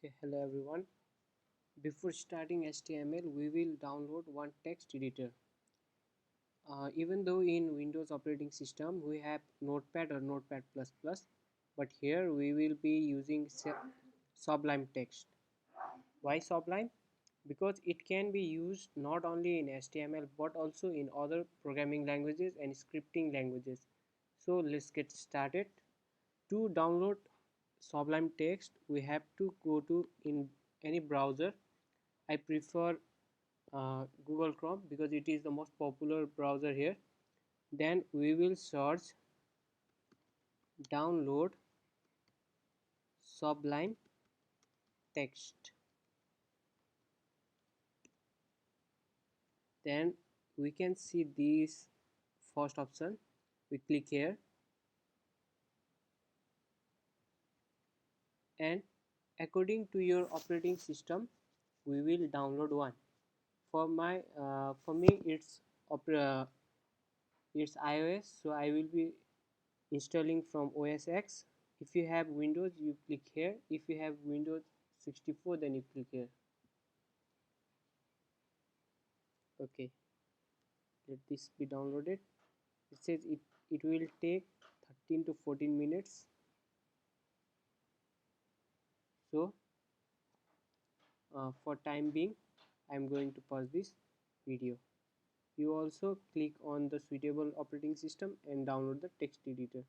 Okay, hello everyone. Before starting HTML, we will download one text editor. Even though in Windows operating system we have Notepad or Notepad++, but here we will be using Sublime Text. Why Sublime? Because it can be used not only in HTML but also in other programming languages and scripting languages. So let's get started. To download Sublime Text, we have to go to in any browser. I prefer Google Chrome because it is the most popular browser here. Then we will search download Sublime Text. Then we can see this first option. We click here and according to your operating system we will download one. For me it's iOS, so I will be installing from OS X. If you have Windows, you click here. If you have Windows 64, then you click here. Okay, let this be downloaded. It says it will take 13 to 14 minutes. So for time being, I am going to pause this video. You also click on the suitable operating system and download the text editor.